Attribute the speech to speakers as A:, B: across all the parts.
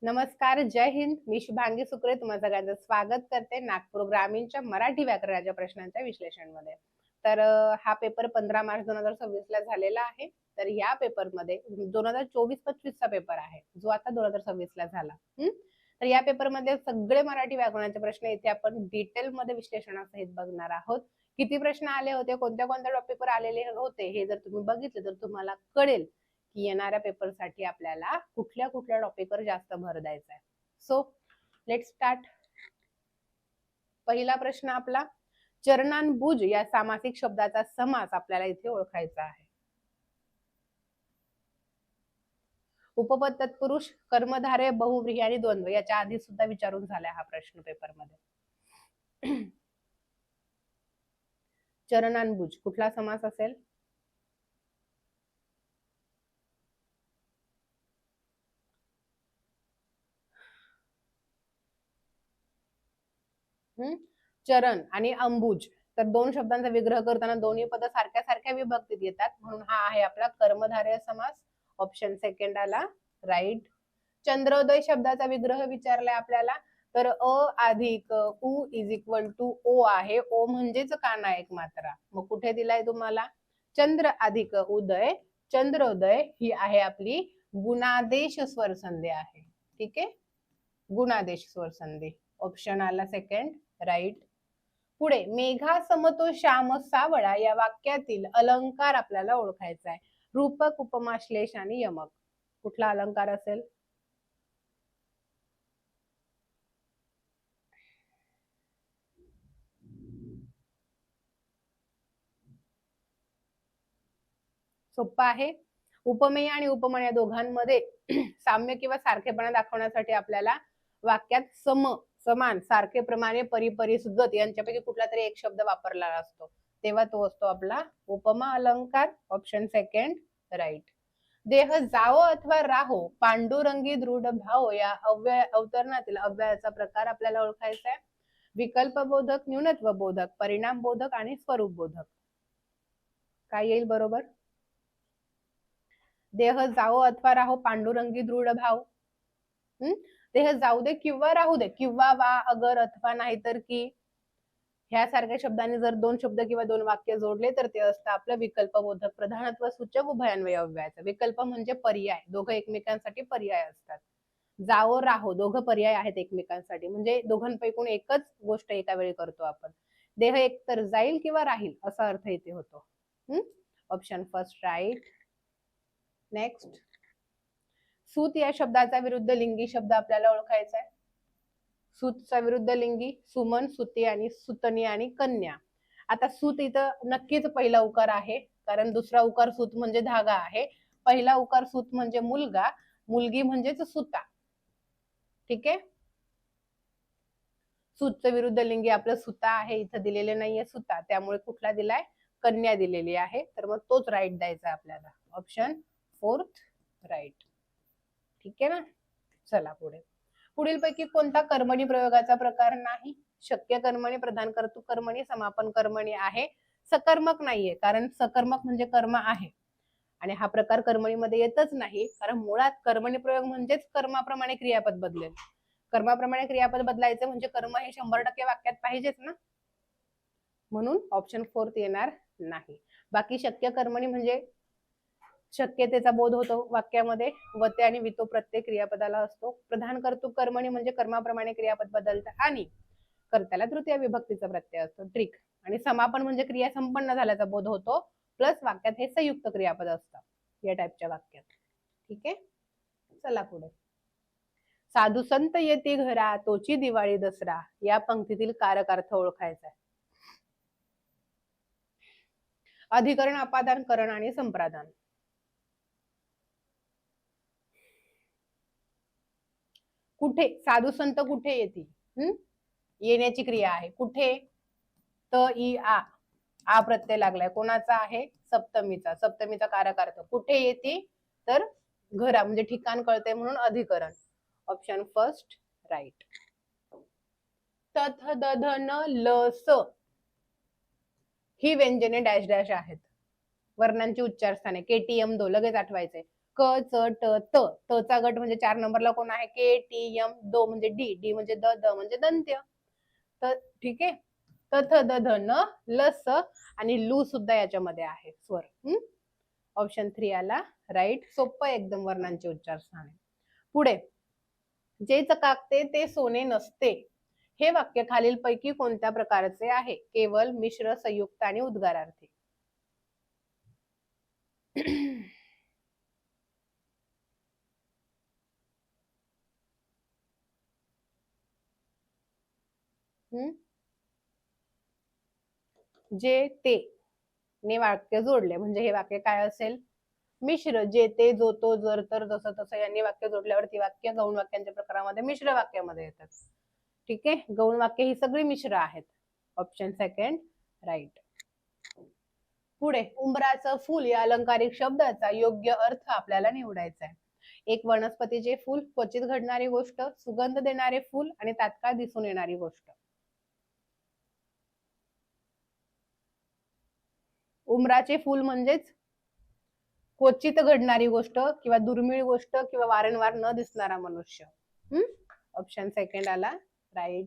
A: नमस्कार, जय हिंद. मी शुभांगी सुक्रे तुम्हा सगळ्यांचं स्वागत करते नागपूर ग्रामीणच्या मराठी व्याकरणाच्या प्रश्नांच्या विश्लेषणमध्ये. तर हा पेपर 15 मार्च 2026 ला झालेला आहे. तर या पेपरमध्ये 2024-25 चा पेपर आहे, जो आता 2026 ला झाला. तर या पेपरमध्ये सगळे मराठी व्याकरणाचे प्रश्न इथे आपण डिटेलमध्ये विश्लेषणासहित बघणार आहोत. किती प्रश्न आले होते, कोणत्या कोणत्या टॉपिकवर आलेले होते, हे जर तुम्ही बघितले तर तुम्हाला कळेल की येणाऱ्या पेपरसाठी आपल्याला कुठल्या कुठल्या टॉपिकवर जास्त भर द्यायचा आहे. So let start. पहिला प्रश्न आपला, चरणांबुज या सामासिक शब्दाचा समास आपल्याला इथे ओळखायचा आहे. उपपद तत्पुरुष, कर्मधारय, बहुव्रीही आणि द्वंद्व याच्या आधी सुद्धा विचारून झालाय हा प्रश्न पेपरमध्ये. चरणांबुज कुठला समास असेल? चरण आणि अंबुज, तर दोन शब्दांचा विग्रह करताना दोन्ही पद सारख्या सारख्या विभक्तीत येतात, म्हणून हा आहे आपला कर्मधारय समास. ऑप्शन सेकंड आला राईट. चंद्रोदय शब्दाचा विग्रह विचारलाय आपल्याला, तर अ अधिक उ इज इक्वल टू ओ आहे. ओ म्हणजेच काना एक मात्रा. मग कुठे दिलाय तुम्हाला? चंद्र अधिक उदय, चंद्रोदय ही आहे आपली गुणादेश स्वर संधी आहे. ठीक आहे, गुणादेश स्वर संधी. ऑप्शन आला सेकंड राईट. पुढे, मेघा समतो श्याम सावळा या वाक्यातील अलंकार आपल्याला ओळखायचा आहे. रूपक, उपमा, श्लेष आणि यमक. कुठला अलंकार असेल? सोप्पा आहे. उपमेय आणि उपमान या दोघांमध्ये साम्य किंवा सारखेपणा दाखवण्यासाठी आपल्याला वाक्यात समान, सारखे, प्रमाणे, परिसुद्धत यांच्यापैकी कुठला तरी एक शब्द वापरला असतो, तेव्हा तो असतो आपला उपमा अलंकार. Option second right. देह जाओ अथवा राहो, पांडुरंगी दृढ भाव या अवतरणातील अव्ययाचा प्रकार आपल्याला ओळखायचा आहे. विकल्प बोधक, न्यूनत्व बोधक, परिणाम बोधक आणि स्वरूप बोधक. काय येईल बरोबर? देह जाओ अथवा राहो, पांडुरंगी दृढ भाव. देह जाऊ दे किंवा राहू दे, किंवा, वा, अगर, अथवा, नाहीतर की, ह्यासारख्या शब्दांनी जर दोन शब्द किंवा दोन वाक्य जोडले तर ते असतं आपलं विकल्प बोधक. प्रधानत्व सूचक उभयान्वयी अव्ययाचं. विकल्प म्हणजे पर्याय, दोघं एकमेकांसाठी पर्याय असतात. जाओ राहो दोघं पर्याय आहेत एकमेकांसाठी, म्हणजे दोघांपैकी एकच गोष्ट एका वेळी करतो आपण. देह एकतर जाईल किंवा राहील असा अर्थ इथे होतो. Option first right. नेक्स्ट, सूत या शब्दाचा विरुद्ध लिंगी शब्द आपल्याला ओळखायचा आहे. सूतचा विरुद्ध लिंगी सुमन, सुती आणि सुतनी आणि कन्या. आता सूत इथं नक्कीच पहिला उकार आहे, कारण दुसरा उकार सूत म्हणजे धागा आहे. पहिला उकार सूत म्हणजे मुलगा, मुलगी म्हणजेच सुता. ठीक आहे, सूतचं विरुद्ध लिंगी आपलं सुता आहे, इथं दिलेले नाहीये सुता, त्यामुळे कुठला दिलाय? कन्या दिलेली आहे. तर मग तोच राईट द्यायचा आपल्याला. Option fourth right. ठीक आहे ना. चला पुढे. पुढील पैकी कोणता कर्मणी प्रयोगाचा प्रकार नाही? शक्य कर्मणी, प्रधान कर्तृ कर्मणी, समापन कर्मणी आहे. सकर्मक नाहीये, कारण सकर्मक म्हणजे कर्म आहे आणि हा प्रकार कर्मणीमध्ये येतच नाही, कारण मुळात कर्मणी प्रयोग म्हणजेच कर्माप्रमाणे क्रियापद बदलेल. कर्माप्रमाणे क्रियापद बदलायचं म्हणजे कर्म हे 100% वाक्यात पाहिजेच ना, म्हणून ऑप्शन फोर्थ येणार नाही. बाकी शक्य कर्मणी म्हणजे शक्यतेचा बोध होतो वाक्यामध्ये, वते आणि वितो प्रत्येक क्रियापदाला असतो. प्रधान कर्तृ कर्मणी म्हणजे कर्माप्रमाणे क्रियापद बदलतं आणि कर्त्याला तृतीय विभक्तीचा प्रत्यय असतो. ट्रिक. आणि समापन म्हणजे क्रिया संपन्न झाल्याचा बोध होतो, प्लस वाक्यात हे संयुक्त क्रियापद असतं या टाईपच्या वाक्यात. ठीक आहे, चला पुढे. साधू संत येती घरा, तोची दिवाळी दसरा या पंक्तीतील कारक अर्थ ओळखायचा आहे. अधिकरण, अपादान, करण आणि संप्रादान. कुठे साधू संत कुठे येतील? येण्याची क्रिया आहे. कुठे? त ई आ प्रत्यय लागलाय. कोणाचा आहे? सप्तमीचा. सप्तमीचा कारक अर्थ. कुठे येते? तर घरा, म्हणजे ठिकाण कळते म्हणून अधिकरण. Option first right. तथ, दध, न, ल, स ही व्यंजने डॅश डॅश आहेत. वर्णांची उच्चार स्थाने. KTM दो लगेच आठवायचे. क च ट त, त चा गट म्हणजे 4 नंबरला कोण आहे? के टी एम, दो म्हणजे डी, डी म्हणजे द, द म्हणजे दंत्य. तर ठीक आहे, त थ द ध न ल स आणि लू सुद्धा याच्यामध्ये आहे स्वर. ऑप्शन 3 आला राईट. सोपं एकदम वर्णांचे उच्चार स्थान. पुढे, जे चकाकते ते सोने नसते, हे वाक्य खालीलपैकी कोणत्या प्रकारचे आहे? केवळ, मिश्र, संयुक्त आणि उद्गारार्थी. जे ते ने वाक्य जोडले म्हणजे हे वाक्य काय असेल? मिश्र. जे ते जो तो जर तर जसं तसं यांनी वाक्य जोडल्यावरती वाक्य गौण वाक्यांच्या प्रकारामध्ये मिश्र वाक्यामध्ये येतात. ठीक आहे, गौण वाक्य ही सगळी मिश्र आहेत. Option second right. पुढे, उंबराचं फुल या अलंकारिक शब्दाचा योग्य अर्थ आपल्याला निवडायचा आहे. एक वनस्पतीचे फुल, क्वचित घडणारी गोष्ट, सुगंध देणारे फुल आणि तात्काळ दिसून येणारी गोष्ट. उंबराचे फुल म्हणजेच क्वचित घडणारी गोष्ट किंवा दुर्मिळ गोष्ट किंवा वारंवार न दिसणारा मनुष्य. ऑप्शन सेकंड आला राईट.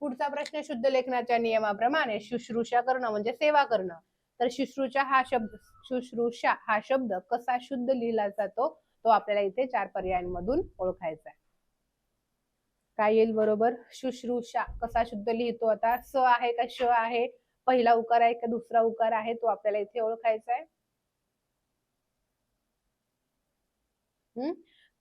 A: पुढचा प्रश्न, शुद्ध लेखनाच्या नियमाप्रमाणे शुश्रूषा करणं म्हणजे सेवा करणं. तर शुश्रूषा हा शब्द कसा शुद्ध लिहिला जातो तो आपल्याला इथे 4 पर्यायांमधून ओळखायचा आहे. काय येईल बरोबर? शुश्रूषा कसा शुद्ध लिहितो? आता स आहे का श आहे, पहिला उकार आहे का दुसरा उकार आहे, तो आपल्याला इथे ओळखायचा आहे.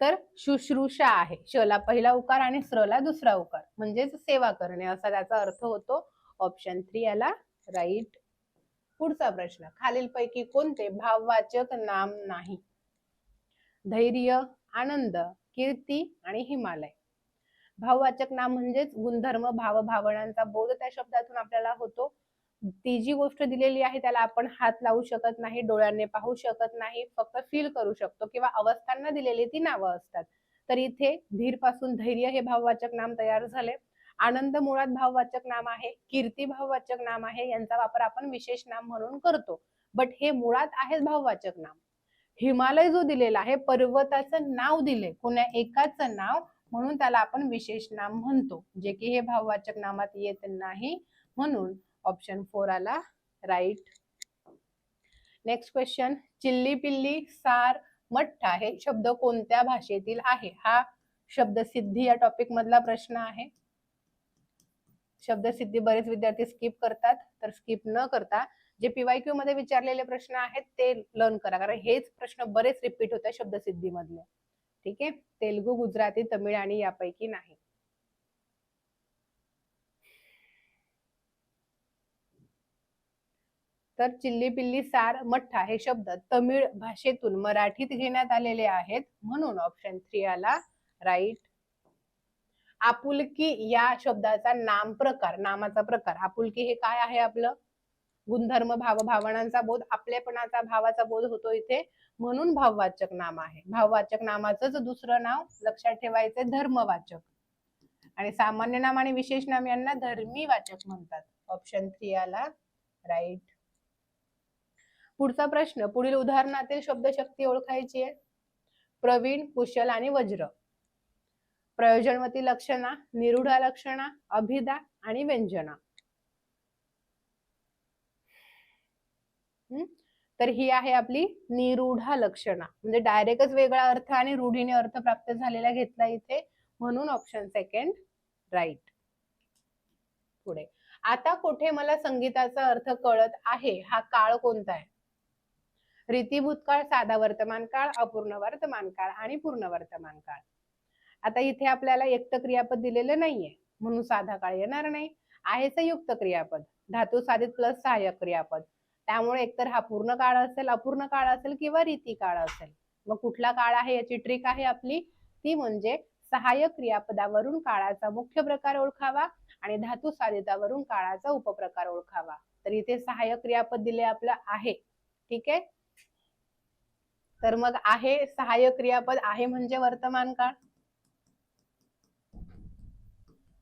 A: तर शुश्रूषा आहे, श ला पहिला उकार आणि स्र ला दुसरा उकार, म्हणजेच सेवा करणे असा त्याचा अर्थ होतो. ऑप्शन 3 याला राईट. पुढचा प्रश्न, खालीलपैकी कोणते भाववाचक नाम नाही? धैर्य, आनंद, कीर्ती आणि हिमालय. भाववाचक नाम म्हणजेच गुणधर्म, भाव, भावनांचा बोध त्या शब्दातून आपल्याला होतो. ती जी गोष्ट दिलेली आहे त्याला आपण हात लावू शकत नाही, डोळ्यांनी पाहू शकत नाही, फक्त फील करू शकतो किंवा अवस्थांना दिलेली ती नावं असतात. तर इथे धीर पासून धैर्य हे भाववाचक नाम तयार झाले. आनंद मुळात भाववाचक नाम आहे, कीर्ती भाववाचक नाम आहे, यांचा वापर आपण विशेष नाम म्हणून करतो, बट हे मुळात आहे भाववाचक नाम. हिमालय जो दिलेला आहे, पर्वताचं नाव दिले, कोण्या एकाचं नाव, म्हणून त्याला आपण विशेष नाम म्हणतो, जे की हे भाववाचक नामात येत नाही, म्हणून ऑप्शन 4 आला राईट. नेक्स्ट क्वेश्चन, चिल्ली पिल्ली, सार, मठ्ठा हे शब्द कोणत्या भाषेतील आहे? हा शब्दसिद्धी या टॉपिक मधला प्रश्न आहे. शब्दसिद्धी बरेच विद्यार्थी स्किप करतात, तर स्किप न करता जे PYQ मध्ये विचारलेले प्रश्न आहेत ते लर्न करा, कारण हेच प्रश्न बरेच रिपीट होतात शब्दसिद्धी मधले. ठीक आहे, तेलुगू, गुजराती, तमिळ आणि यापैकी नाही. तर चिल्ली पिल्ली, सार, मठ्ठा हे शब्द तमिळ भाषेतून मराठीत घेण्यात आलेले आहेत, म्हणून ऑप्शन 3 आला राईट. आपुलकी या शब्दाचा नाम प्रकार, नामाचा प्रकार. आपुलकी हे काय आहे? आपलं गुणधर्म, भाव, भावनांचा बोध, आपलेपणाचा, भावाचा बोध होतो इथे, म्हणून भाववाचक नाम आहे. भाववाचक नामाचंच दुसरं नाव लक्षात ठेवायचे धर्मवाचक, आणि सामान्य नाम आणि विशेष नाम यांना धर्मी वाचक म्हणतात. ऑप्शन 3 आला राईट. पुढचा प्रश्न, पुढील उदाहरणातील शब्दशक्ती ओळखायची आहे. प्रवीण, कुशल आणि वज्र. प्रयोजनवती लक्षणा, निरूढा लक्षणा, अभिधा आणि व्यंजना. तर ही आहे आपली निरूढा लक्षणा, म्हणजे डायरेक्टच वेगळा अर्थ आणि रूढीने अर्थ प्राप्त झालेला घेतला इथे, म्हणून ऑप्शन सेकंड राईट. पुढे, आता कोठे मला संगीताचा अर्थ कळत आहे हा काळ कोणता आहे? रीती भूतकाळ, साधा वर्तमान काळ, अपूर्ण वर्तमान काळ आणि पूर्ण वर्तमान काळ. आता इथे आपल्याला एकटं क्रियापद दिलेलं नाहीये, म्हणून साधा काळ येणार नाही. आहे संयुक्त क्रियापद, धातू साधित प्लस सहाय्यक क्रियापद, त्यामुळे एकतर हा पूर्ण काळ असेल, अपूर्ण काळ असेल किंवा रीती काळ असेल. मग कुठला काळ आहे याची ट्रिक आहे आपली, ती म्हणजे सहाय्यक क्रियापदावरून काळाचा मुख्य प्रकार ओळखावा आणि धातू साधितावरून काळाचा उपप्रकार ओळखावा. तर इथे सहाय्यक क्रियापद दिले आपलं आहे. ठीक आहे, तर मग आहे सहाय्यक क्रियापद आहे म्हणजे वर्तमान काळ,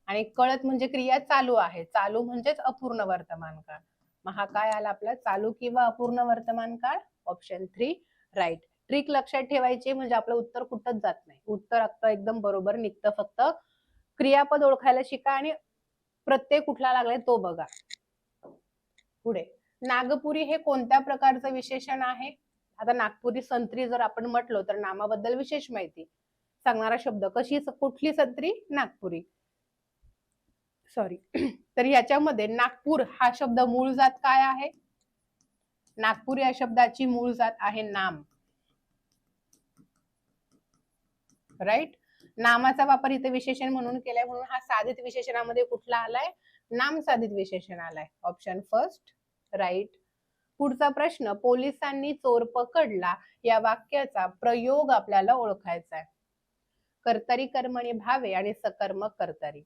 A: आणि कळत म्हणजे क्रिया चालू आहे, चालू म्हणजेच अपूर्ण वर्तमान काळ. मग हा काय आला आपला चालू किंवा अपूर्ण वर्तमान काळ? Option 3 right. ट्रिक लक्षात ठेवायची, म्हणजे आपलं उत्तर कुठंच जात नाही, उत्तर आता एकदम बरोबर निघतं. फक्त क्रियापद ओळखायला शिका आणि प्रत्यय कुठला लागलाय तो बघा. पुढे, नागपुरी हे कोणत्या प्रकारचं विशेषण आहे? आता नागपुरी संत्री जर आपण म्हटलो तर नामाबद्दल विशेष माहिती सांगणारा शब्द, कशी कुठली संत्री? नागपुरी. सॉरी. तर याच्यामध्ये नागपूर हा शब्द मूळ जात काय आहे? नागपूर या शब्दाची मूळ जात आहे नाम. राईट. नामाचा वापर इथे विशेषण म्हणून केलाय, म्हणून हा साधित विशेषणामध्ये कुठला आलाय? नाम साधित विशेषण आलाय. Option first right. पुढचा प्रश्न, पोलिसांनी चोर पकडला या वाक्याचा प्रयोग आपल्याला ओळखायचा आहे. कर्तरी कर्मणी भावे आणि सकर्मक कर्तरी.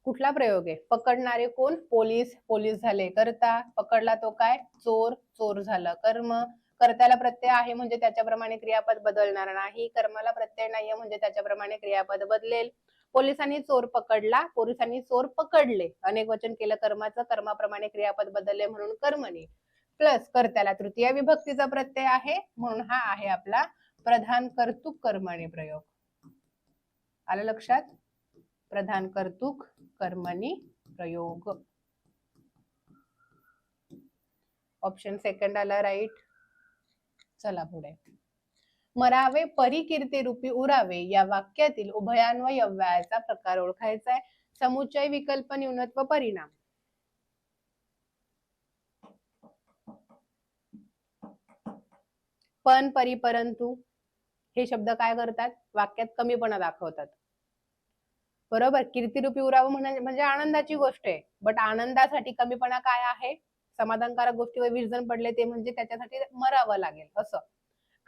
A: कुठला प्रयोग आहे? पकडणारे कोण? पोलीस. पोलीस झाले कर्ता. पकडला तो काय? चोर. चोर झालं कर्म. कर्त्याला प्रत्यय आहे म्हणजे त्याच्याप्रमाणे क्रियापद बदलणार नाही. कर्माला प्रत्यय नाहीये म्हणजे त्याच्याप्रमाणे क्रियापद बदलेल. पोलिसांनी चोर पकडला, पोलिसांनी चोर पकडले, अनेक वचन केलं कर्माचं, कर्माप्रमाणे क्रियापद बदलले म्हणून कर्मणी. प्लस कर्त्याला तृतीय विभक्तीचा प्रत्यय आहे म्हणून हा आहे आपला प्रधान कर्तृक कर्मणी प्रयोग. आलं लक्षात? प्रधान कर्तृक कर्मणी प्रयोग. ऑप्शन सेकंड आला राईट. चला पुढे, मरावे परी कीर्ती रूपी उरावे या वाक्यातील उभयान्वय अव्ययाचा प्रकार ओळखायचा आहे. समुच्चय, विकल्प, न्यूनत्व, परिणाम. पण, परी, परंतु हे शब्द काय करतात? वाक्यात कमीपणा दाखवतात. बरोबर. कीर्तिरूपी उरावं म्हणजे आनंदाची गोष्ट आहे, बट आनंदासाठी कमीपणा काय आहे? समाधानकारक गोष्टीवर विरजण पडले ते म्हणजे त्याच्यासाठी मरावं लागेल असं.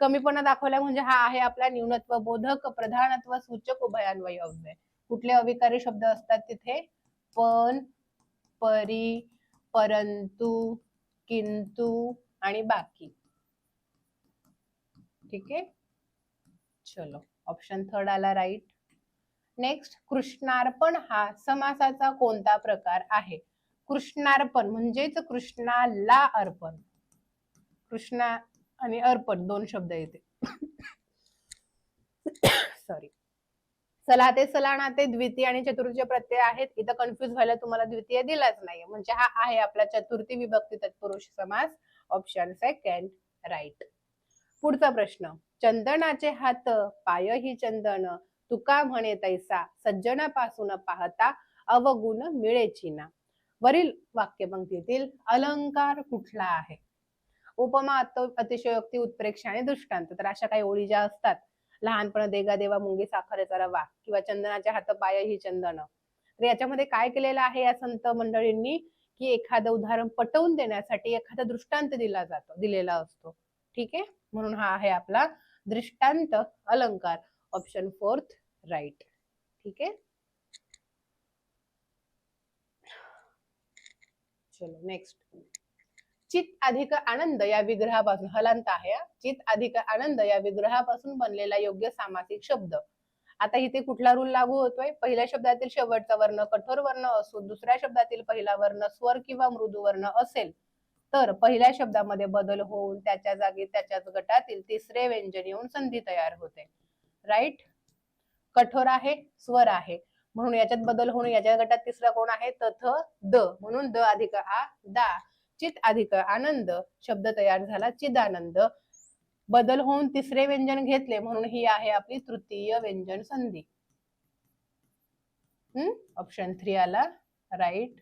A: कमीपणा दाखवला म्हणजे हा आहे आपला न्यूनत्व बोधक प्रधानत्व सूचक उभयान्वयी अव्यय. कुठले अविकारी शब्द असतात तिथे? पण, परी, परंतु, किंतु आणि बाकी. ठीक आहे. चलो, ऑप्शन थर्ड आला राईट. नेक्स्ट, कृष्णार्पण हा समासाचा कोणता प्रकार आहे? कृष्णार्पण म्हणजेच कृष्णाला अर्पण. कृष्णा आणि अर्पण दोन शब्द येते. सॉरी. सलाते, सलाणाते द्वितीय आणि चतुर्थी प्रत्यय आहेत. इथं कन्फ्युज व्हायला तुम्हाला द्वितीय दिलाच नाही, म्हणजे हा आहे आपला चतुर्थी विभक्ती तत्पुरुष समास. Option second right. पुढचा प्रश्न, चंदनाचे हात पाय ही चंदन, तुका म्हणे तैसा सज्जनापासून पाहता अवगुण मिळेची ना. वरील वाक्यपंक्तीतील अलंकार कुठला आहे? उपमा, अतिशयोक्ती, उत्प्रेक्षा आणि दृष्टांत. तर अशा काही ओळी ज्या असतात, लहानपण देगा देवा मुंगी साखरेचा रवा किंवा चंदनाचे हात पाय ही चंदन, तर याच्यामध्ये काय केलेलं आहे या संत मंडळींनी की एखादं उदाहरण पटवून देण्यासाठी एखादा दृष्टांत दिलेला असतो. ठीक आहे, म्हणून हा आहे आपला दृष्टांत अलंकार. Option fourth right. ठीक आहे. चलो नेक्स्ट, चित अधिक आनंद या विग्रहापासून, हलंत आहे, चित अधिक आनंद या विग्रहापासून बनलेला योग्य सामासिक शब्द. आता इथे कुठला रूल लागू होतोय? पहिल्या शब्दातील शेवटचा वर्ण कठोर वर्ण असून दुसऱ्या शब्दातील पहिला वर्ण स्वर किंवा मृदू वर्ण असेल तर पहिल्या शब्दामध्ये बदल होऊन त्याच्या जागी त्याच्याच गटातील तिसरे व्यंजन येऊन संधी तयार होते. राईट. कठोर आहे, स्वर आहे, म्हणून याच्यात बदल होऊन याच्या गटात तिसरा कोण आहे? तथ, द, म्हणून द अधिक आ दा. चित अधिक आनंद शब्द तयार झाला चिदानंद. बदल होऊन तिसरे व्यंजन घेतले म्हणून ही आहे आपली तृतीय व्यंजन संधी. ऑप्शन 3 आला राईट.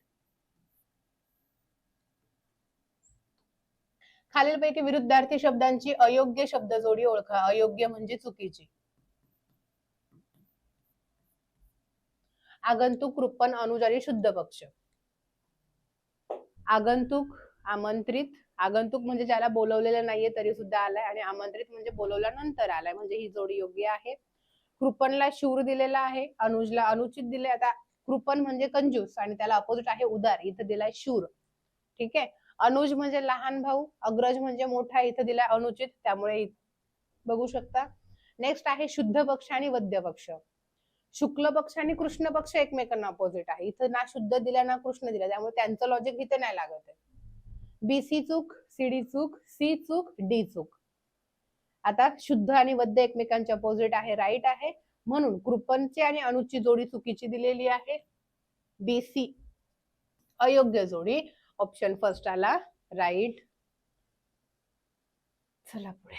A: खालीलपैकी विरुद्धार्थी शब्दांची अयोग्य शब्द जोडी ओळखा. अयोग्य म्हणजे चुकीची. आगंतुक, कृपण, अनुजारी, शुद्ध पक्ष. आगंतुक, आमंत्रित. आगंतुक म्हणजे ज्याला बोलवलेलं नाहीये तरी सुद्धा आलाय, आणि आमंत्रित म्हणजे बोलवल्यानंतर आलाय, म्हणजे ही जोडी योग्य आहे. कृपणला शूर दिलेला आहे, अनुजला अनुचित दिले. आता कृपण म्हणजे कंजूस आणि त्याला अपोजिट आहे उदार, इथं दिलाय शूर. ठीक आहे. अनुज म्हणजे लहान भाऊ, अग्रज म्हणजे मोठा, इथं दिलाय अनुचित, त्यामुळे बघू शकता. नेक्स्ट आहे शुद्ध पक्ष आणि वद्य पक्ष. शुक्ल पक्ष आणि कृष्ण पक्ष एकमेकांना अपोजिट आहे. इथं ना शुद्ध दिला ना कृष्ण दिला, त्यामुळे त्यांचं लॉजिक इथे नाही लागत आहे. बीसी चूक, सीडी चूक, सी चूक, डी चूक. आता शुद्ध आणि वद्य एकमेकांच्या अपोजिट आहे, राईट आहे, म्हणून कृपणची आणि अणूची जोडी चुकीची दिलेली आहे. बीसी अयोग्य जोडी. ऑप्शन फर्स्ट आला राईट. चला पुढे.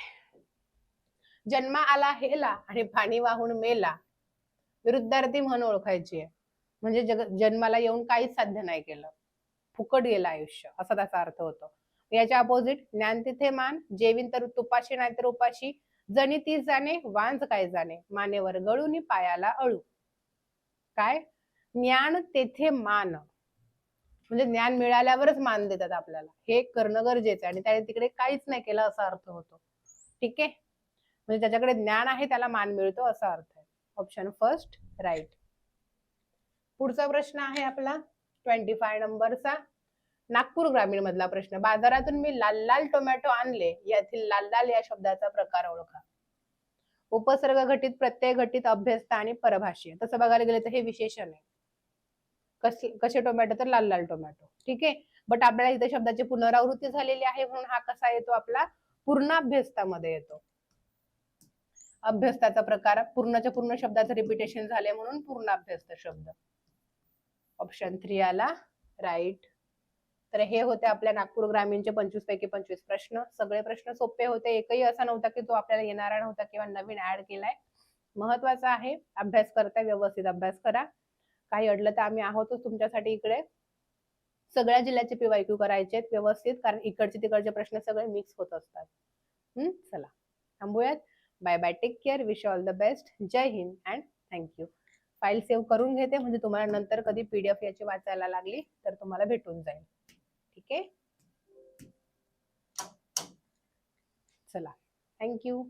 A: जन्मा आला हेला आणि पाणी वाहून मेला, विरुद्धार्थी म्हण ओळखायची आहे. म्हणजे जन्माला येऊन काहीच साध्य नाही केलं, फुकट गेलं आयुष्य, असा त्याचा अर्थ होतो. याच्या अपोजिट ज्ञान तिथे मान, जेवीन तर तुपाशी नाही तर उपाशी, जणी ती जाणे वांज काय जाणे, मानेवर गळून पायाला अळू. काय? ज्ञान तेथे मान, म्हणजे ज्ञान मिळाल्यावरच मान देतात आपल्याला, हे करणं गरजेचं आहे, आणि त्याने तिकडे काहीच नाही केलं असा अर्थ होतो. ठीक आहे, म्हणजे ज्याच्याकडे ज्ञान आहे त्याला मान मिळतो असा अर्थ आहे. Option first right. पुढचा प्रश्न आहे आपला 25 नंबरचा, नागपूर ग्रामीण मधला प्रश्न. बाजारातून मी लाल लाल टोमॅटो आणले, यातील लाल लाल या शब्दाचा प्रकार ओळखा. उपसर्ग घटित, प्रत्यय घटित, अभ्यस्त आणि परभाषीय. तसं बघायला गेलं तर हे विशेषण आहे. कसे टोमॅटो? तर लाल लाल टोमॅटो. ठीक आहे, बट आपल्याला इथे शब्दाची पुनरावृत्ती झालेली आहे, म्हणून हा कसा येतो आपला? पूर्ण अभ्यस्तामध्ये येतो. अभ्यस्ताचा प्रकार, पूर्णच्या पूर्ण शब्दाचं रिपिटेशन झाले म्हणून पूर्ण अभ्यस्त शब्द. ऑप्शन 3 आला राईट. तर हे होते आपल्या नागपूर ग्रामीणचे 25 पैकी 25 प्रश्न. सगळे प्रश्न सोपे होते, एकही असा नव्हता की तो आपल्याला येणारा नव्हता किंवा नवीन ऍड केलाय. महत्वाचं आहे अभ्यास करता, व्यवस्थित अभ्यास करा. काही अडलं तर आम्ही आहोतच तुमच्यासाठी इकडे. सगळ्या जिल्ह्याचे PYQ करायचे व्यवस्थित, कारण इकडचे तिकडचे प्रश्न सगळे मिक्स होत असतात. चला थांबूयात. Bye bye, take care, wish all the best. जय हिंद अँड थँक्यू. फाईल सेव्ह करून घेते, म्हणजे तुम्हाला नंतर कधी PDF याची वाचायला लागली तर तुम्हाला भेटून जाईल. ठीक आहे, चला थँक्यू.